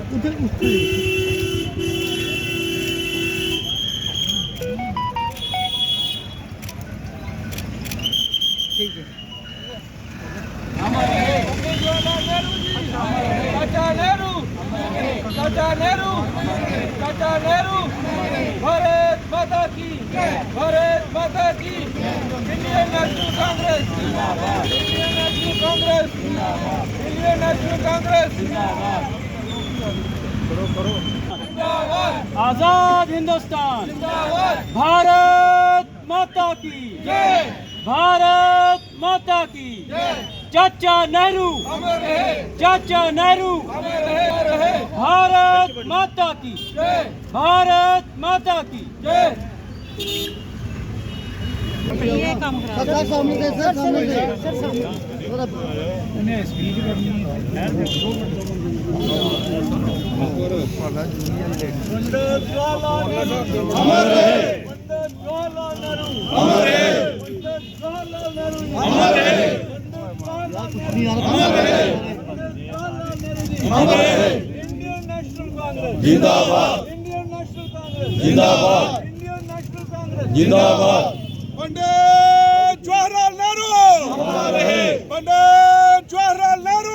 उधर उधर ठीक है। चाचा नेहरू, भारत माता की, भारत माता की। Indian National Congress, Indian National Congress, Indian National Congress. आजाद हिंदुस्तान, जिंदाबाद, भारत माता की, जय, भारत माता की। जय, चाचा नेहरू, अमर रहे, चाचा नेहरू, अमर रहे, भारत माता की, जय, भारत माता की। जय। सर सामने से सर सामने से अमर रहे, अमर रहे, अमर रहे, अमर रहे। इंडियन नेशनल कांग्रेस जिंदाबाद, इंडियन नेशनल कांग्रेस जिंदाबाद, इंडियन नेशनल कांग्रेस जिंदाबाद। पंडित जवाहरलाल नेहरू, पंडित जवाहरलाल नेहरू,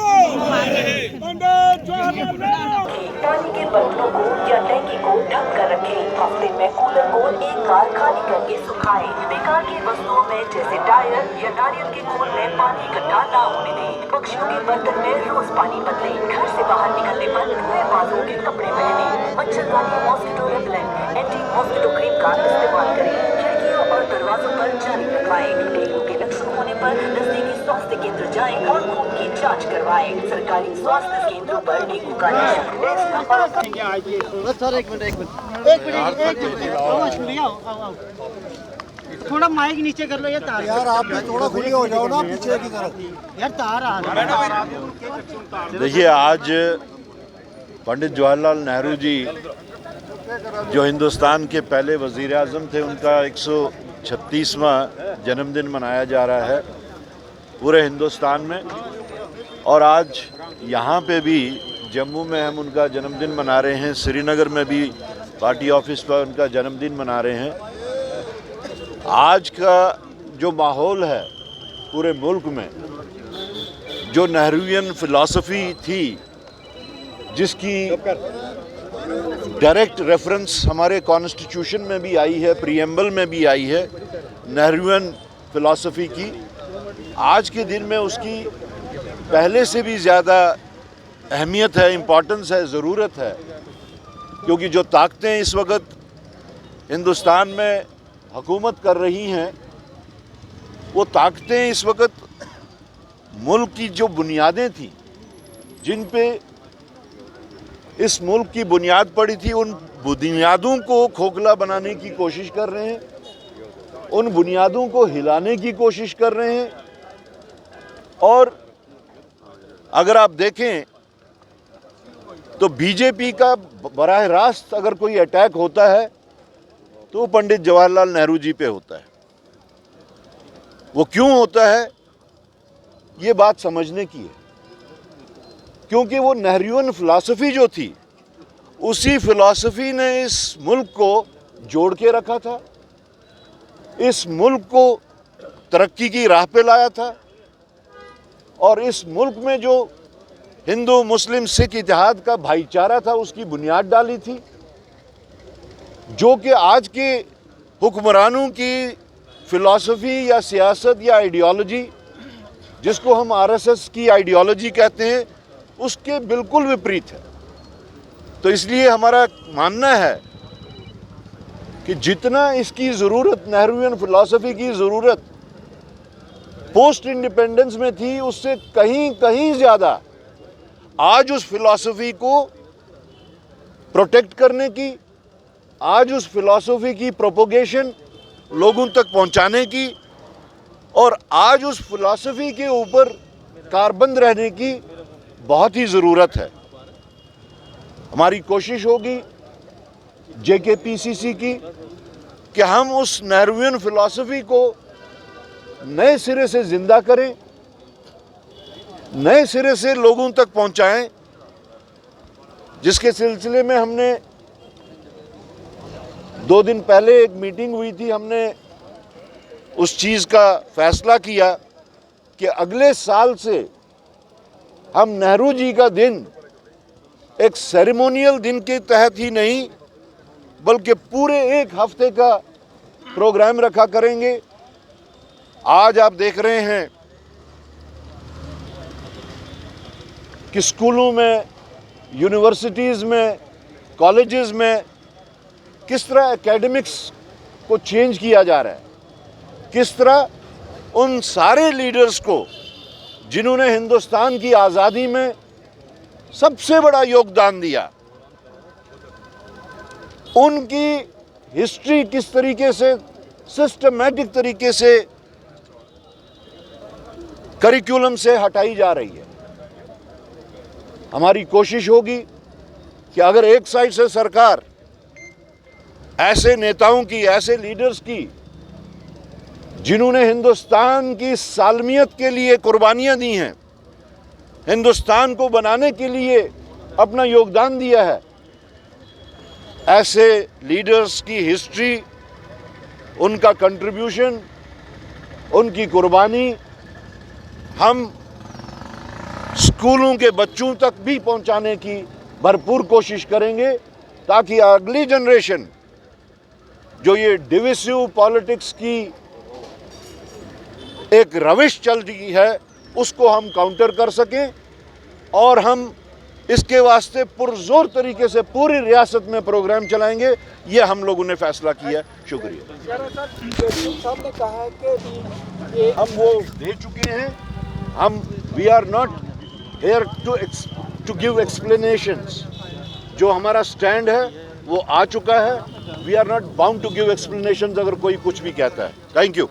पंडित जवाहरलाल नेहरू। पानी के बर्तनों को या टैंकी को ढक कर रखें। हफ्ते में कूलर को एक बार खाली करके सुखाएं। बेकार की वस्तुओं में जैसे टायर या नारियल के खोल में पानी इकट्ठा न होने दें। पक्षियों के बर्तन में रोज पानी बदलें। घर से बाहर निकलने पर धुए बाजों के कपड़े पहने। मच्छरदानी mosquito repellent anti mosquito cream का इस्तेमाल करें। खिड़कियों और दरवाजों पर जाली लगवाएं। डेंगू के लक्षण होने पर नजदीकी स्वास्थ्य केंद्र जाएं और खून की जांच करवाएं। सरकारी स्वास्थ्य केंद्रों पर डेंगू का निःशुल्क टेस्ट सर एक मिनट आओ। थोड़ा माइक नीचे कर लो ये तार। यार आप भी थोड़ा खुले हो जाओ ना पीछे की तरफ। यार तार आ रहा है। देखिए, आज पंडित जवाहरलाल नेहरू जी जो हिंदुस्तान के पहले वज़ीर आज़म थे, उनका 136वां जन्मदिन मनाया जा रहा है पूरे हिंदुस्तान में। और आज यहाँ पे भी जम्मू में हम उनका जन्मदिन मना रहे हैं, श्रीनगर में भी पार्टी ऑफिस पर उनका जन्मदिन मना रहे हैं। आज का जो माहौल है पूरे मुल्क में, जो नेहरूवियन फ़िलॉसफ़ी थी जिसकी डायरेक्ट रेफरेंस हमारे कॉन्स्टिट्यूशन में भी आई है, प्रीएम्बल में भी आई है, नेहरूवियन फ़िलॉसफ़ी की, आज के दिन में उसकी पहले से भी ज़्यादा अहमियत है, इम्पॉर्टेंस है, ज़रूरत है। क्योंकि जो ताकतें इस वक्त हिंदुस्तान में हुकूमत कर रही हैं, वो ताकतें इस वक्त मुल्क की जो बुनियादें थी, जिन पे इस मुल्क की बुनियाद पड़ी थी, उन बुनियादों को खोखला बनाने की कोशिश कर रहे हैं, उन बुनियादों को हिलाने की कोशिश कर रहे हैं। और अगर आप देखें तो बीजेपी का बराह रास्त अगर कोई अटैक होता है तो वो पंडित जवाहरलाल नेहरू जी पे होता है। वो क्यों होता है, ये बात समझने की है। क्योंकि वो नेहरूवियन फ़िलॉसफ़ी जो थी, उसी फ़िलॉसफ़ी ने इस मुल्क को जोड़ के रखा था, इस मुल्क को तरक्की की राह पे लाया था। और इस मुल्क में जो हिंदू मुस्लिम सिख इतिहाद का भाईचारा था, उसकी बुनियाद डाली थी, जो कि आज के हुक्मरानों की फ़िलॉसफ़ी या सियासत या आइडियोलॉजी, जिसको हम आरएसएस की आइडियोलॉजी कहते हैं, उसके बिल्कुल विपरीत है। तो इसलिए हमारा मानना है कि जितना इसकी ज़रूरत, नेहरूवियन फ़िलॉसफ़ी की ज़रूरत पोस्ट इंडिपेंडेंस में थी, उससे कहीं ज़्यादा आज उस फिलॉसफी को प्रोटेक्ट करने की, आज उस फिलॉसफी की प्रोपोगेशन लोगों तक पहुंचाने की, और आज उस फिलॉसफी के ऊपर कारबंद रहने की बहुत ही ज़रूरत है। हमारी कोशिश होगी जेकेपीसीसी की कि हम उस नेहरूवियन फिलॉसफी को नए सिरे से ज़िंदा करें, नए सिरे से लोगों तक पहुंचाएं, जिसके सिलसिले में हमने 2 दिन पहले एक मीटिंग हुई थी। हमने उस चीज़ का फैसला किया कि अगले साल से हम नेहरू जी का दिन एक सेरेमोनियल दिन के तहत ही नहीं बल्कि पूरे 1 हफ्ते का प्रोग्राम रखा करेंगे। आज आप देख रहे हैं कि स्कूलों में, यूनिवर्सिटीज़ में, कॉलेजेस में किस तरह एकेडमिक्स को चेंज किया जा रहा है, किस तरह उन सारे लीडर्स को जिन्होंने हिंदुस्तान की आज़ादी में सबसे बड़ा योगदान दिया, उनकी हिस्ट्री किस तरीके से सिस्टमैटिक तरीके से करिकुलम से हटाई जा रही है। हमारी कोशिश होगी कि अगर एक साइड से सरकार ऐसे नेताओं की, ऐसे लीडर्स की जिन्होंने हिंदुस्तान की सालमियत के लिए कुर्बानियां दी हैं, हिंदुस्तान को बनाने के लिए अपना योगदान दिया है, ऐसे लीडर्स की हिस्ट्री, उनका कंट्रीब्यूशन, उनकी कुर्बानी हम स्कूलों के बच्चों तक भी पहुंचाने की भरपूर कोशिश करेंगे, ताकि अगली जनरेशन जो ये डिविसिव पॉलिटिक्स की एक रविश चल रही है उसको हम काउंटर कर सकें और हम इसके वास्ते पुरजोर तरीके से पूरी रियासत में प्रोग्राम चलाएंगे। ये हम लोगों ने फैसला किया। शुक्रिया। साहब ने कहा है कि हम वो दे चुके हैं। हम we are not here to give explanations. जो हमारा स्टैंड है वो आ चुका है। We are not bound to give explanations अगर कोई कुछ भी कहता है। Thank you.